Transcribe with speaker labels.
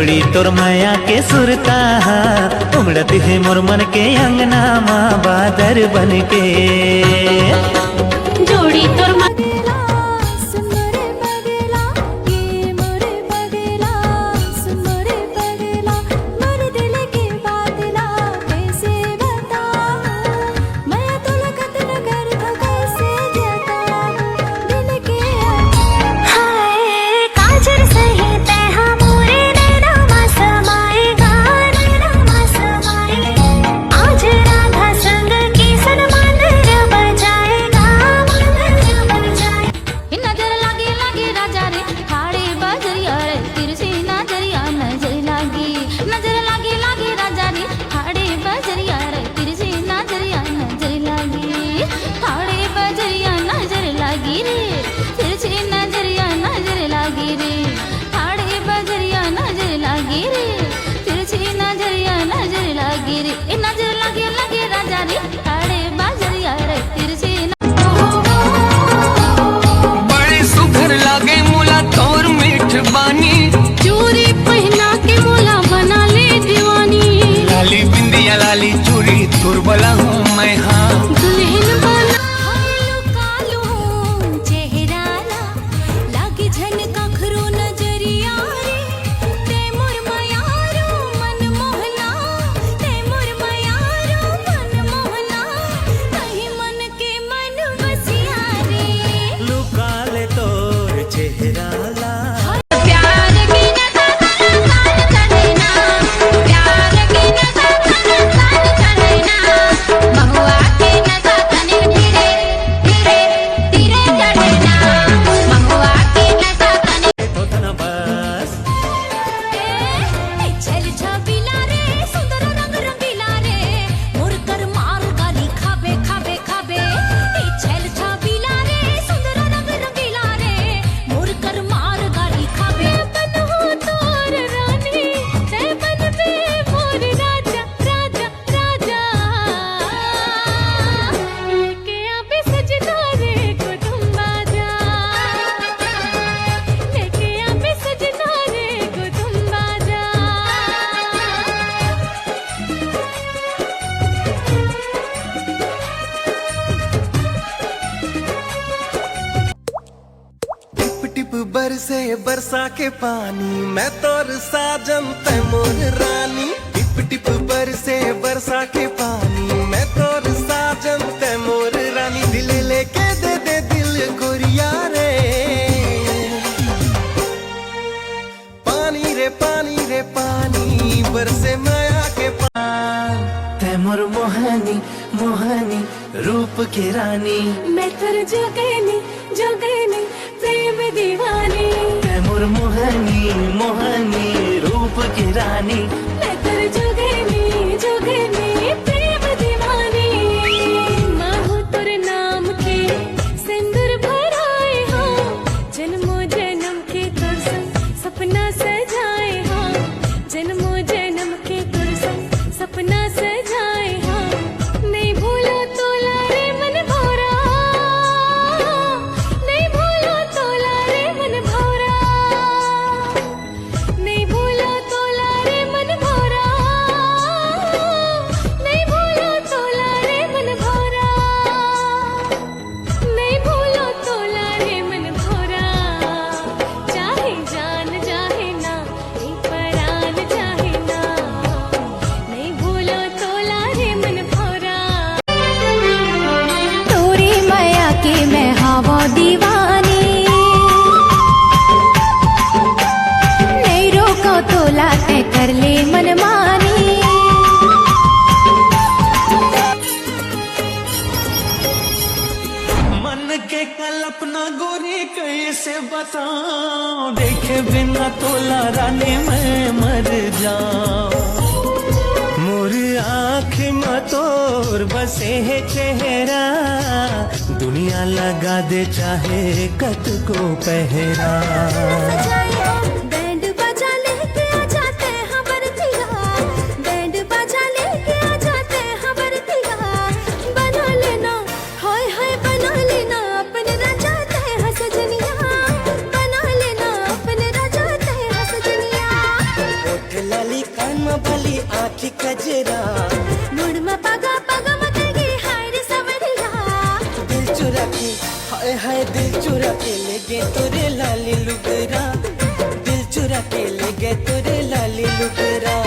Speaker 1: जोड़ी तोर माया के सुरता उमड़ती है मोर मन के अंगना माँ बादर बन के।
Speaker 2: जोड़ी तोर
Speaker 1: तुरबला हूँ मैं हाँ
Speaker 2: दुल्हन बना कालू चेहरा लागे झन कखरो नजरिया रे ते मोर मयारो मन मोहना ते मोर मयारो मन मोहना कहीं मन के मन बसिया रे
Speaker 1: लुका ले तोर चेहरा ला बरसे बरसा के पानी मैं तोर साजन ते मोर रानी। टिप टिप बरसे बरसा के पानी मैं तोर साजन ते मोर रानी। दिल लेके दे दे दिल गोरिया रे पानी रे पानी रे पानी बरसे माया के पानी। ते मोर मोहनी मोहनी रूप की रानी
Speaker 2: मैं तर जोगेनी जोगेनी प्रेम दीवानी।
Speaker 1: ते मोर मोहनी मोहनी रूप की रानी
Speaker 2: मैं तर जोगेनी जोगेनी प्रेम दीवानी। माहू तोर नाम के सिंदूर भराए हो जन्मों जन्म के तोर संग सपना सजाए हो जन्मों जन्म के तोर संग सपना सजाए हो। नहीं भूलो तो लारे मन भौरा नहीं भूलो तो लारे मन भौरा नहीं भूलो तो लारे मन भौरा नहीं भूलो तो लारे मन भौरा नहीं भूलो तो लारे मन भौरा। चाहे जान चाहे ना एक परान चाहे ना नहीं भूलो तो लारे मन भौरा। तोरी माया के मैं हवा दीवानी नहीं रोको तो लाते कर ले मनमानी।
Speaker 1: मन के कल्पना गोरी कैसे बताऊं देखे बिना तोला रानी मैं मर जाऊं। मोर आँख में तोर बसे है चेहरा दुनिया लगा दे चाहे कत को पहरा।
Speaker 2: बैंड बजा लेके आ जाते हैं बरतिया बैंड बजा लेके आ जाते हैं बरतिया। बना लेना हाय हाय बना लेना अपने राजा ते हैं सजनिया। बना लेना अपने राजा ते हैं सजनिया।
Speaker 3: चुरा के ले गए तोरे लाली लुगरा।